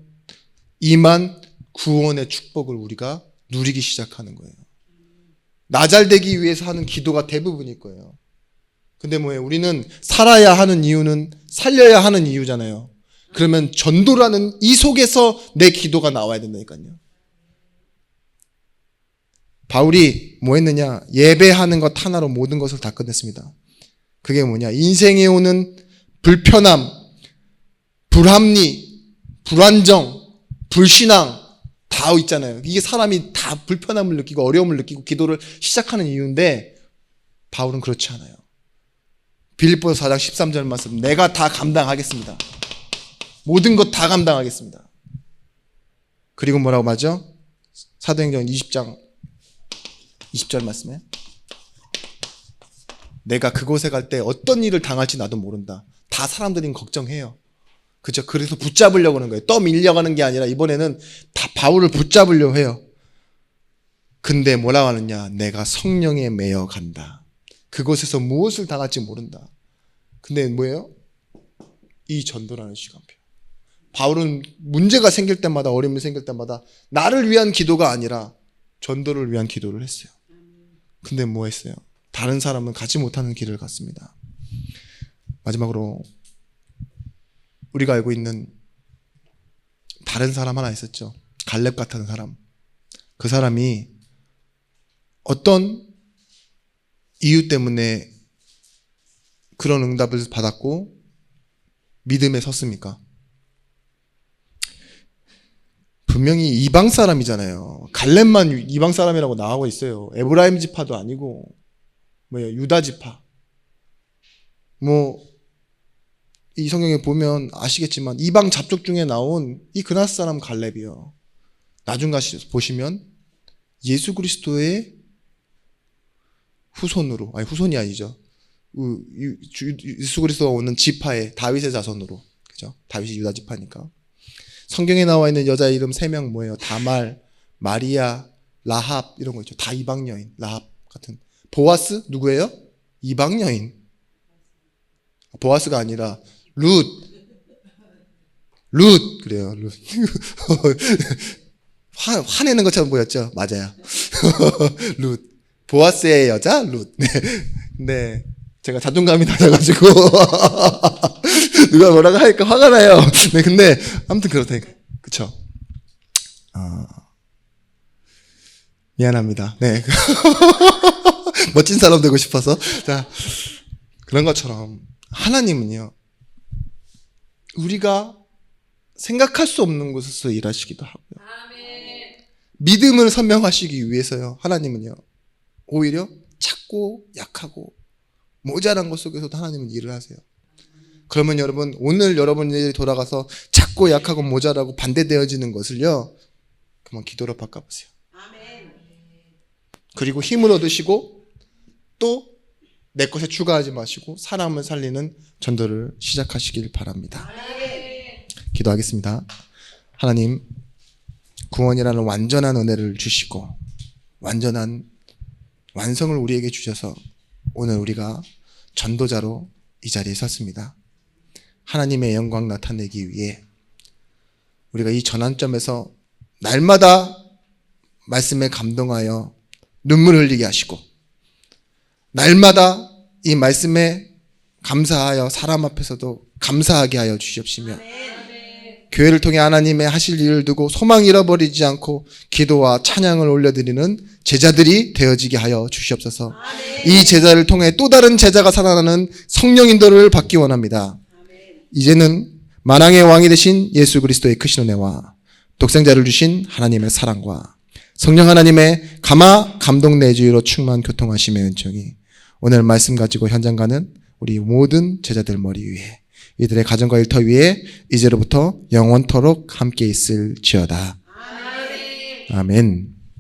임한 구원의 축복을 우리가 누리기 시작하는 거예요. 나 잘 되기 위해서 하는 기도가 대부분일 거예요. 근데 뭐예요? 우리는 살아야 하는 이유는 살려야 하는 이유잖아요. 그러면 전도라는 이 속에서 내 기도가 나와야 된다니까요. 바울이 뭐 했느냐? 예배하는 것 하나로 모든 것을 다 끝냈습니다. 그게 뭐냐? 인생에 오는 불편함, 불합리, 불안정, 불신앙 다 있잖아요. 이게 사람이 다 불편함을 느끼고 어려움을 느끼고 기도를 시작하는 이유인데 바울은 그렇지 않아요. 빌립보서 4장 13절 말씀 내가 다 감당하겠습니다. 모든 것 다 감당하겠습니다. 그리고 뭐라고 말하죠? 사도행전 20장 20절 말씀에 내가 그곳에 갈 때 어떤 일을 당할지 나도 모른다. 다 사람들이 걱정해요. 그죠? 그래서 붙잡으려고 하는 거예요. 떠밀려가는 게 아니라 이번에는 다 바울을 붙잡으려고 해요. 근데 뭐라고 하느냐? 내가 성령에 매여 간다. 그곳에서 무엇을 당할지 모른다. 근데 뭐예요? 이 전도라는 시간표. 바울은 문제가 생길 때마다 어려움이 생길 때마다 나를 위한 기도가 아니라 전도를 위한 기도를 했어요. 근데 뭐 했어요? 다른 사람은 가지 못하는 길을 갔습니다. 마지막으로 우리가 알고 있는 다른 사람 하나 있었죠. 갈렙 같은 사람. 그 사람이 어떤 이유 때문에 그런 응답을 받았고 믿음에 섰습니까? 분명히 이방 사람이잖아요. 갈렙만 이방 사람이라고 나오고 있어요. 에브라임 지파도 아니고 유다 지파. 이 성경에 보면 아시겠지만 이방 잡족 중에 나온 이 그낫 사람 갈렙이요. 나중 가시 보시면 예수 그리스도의 후손으로, 아니 후손이 아니죠. 예수 그리스도가 오는 지파의 다윗의 자손으로, 그죠? 다윗이 유다 지파니까. 성경에 나와 있는 여자 이름 3명 뭐예요? 다말, 마리아, 라합 이런 거 있죠. 다 이방 여인. 라합 같은. 보아스 누구예요? 이방 여인. 보아스가 아니라 룻 그래요. 룻. 화내는 것처럼 보였죠? 맞아요. 룻. 보아스의 여자 룻. 네. 제가 자존감이 낮아가지고 누가 뭐라고 하니까 화가 나요. 네, 근데 아무튼 그렇다니까. 그쵸? 미안합니다. 네. 멋진 사람 되고 싶어서. 자, 그런 것처럼 하나님은요, 우리가 생각할 수 없는 곳에서 일하시기도 하고요. 아멘. 믿음을 선명하시기 위해서요, 하나님은요, 오히려 작고 약하고 모자란 것 속에서도 하나님은 일을 하세요. 그러면 여러분, 오늘 여러분들이 돌아가서 작고 약하고 모자라고 반대되어지는 것을요, 그만 기도로 바꿔보세요. 아멘. 그리고 힘을 얻으시고 또 내 것에 추가하지 마시고 사람을 살리는 전도를 시작하시길 바랍니다. 아멘. 기도하겠습니다. 하나님, 구원이라는 완전한 은혜를 주시고 완전한 완성을 우리에게 주셔서 오늘 우리가 전도자로 이 자리에 섰습니다. 하나님의 영광 나타내기 위해 우리가 이 전환점에서 날마다 말씀에 감동하여 눈물 흘리게 하시고 날마다 이 말씀에 감사하여 사람 앞에서도 감사하게 하여 주시옵시며 아멘. 교회를 통해 하나님의 하실 일을 두고 소망 잃어버리지 않고 기도와 찬양을 올려드리는 제자들이 되어지게 하여 주시옵소서. 아멘. 이 제자를 통해 또 다른 제자가 살아나는 성령 인도를 받기 원합니다. 아멘. 이제는 만왕의 왕이 되신 예수 그리스도의 크신 은혜와 독생자를 주신 하나님의 사랑과 성령 하나님의 감동 내주의로 충만 교통하심의 은총이 오늘 말씀 가지고 현장 가는 우리 모든 제자들 머리 위에 이들의 가정과 일터 위에 이제로부터 영원토록 함께 있을지어다. 아멘. 아멘.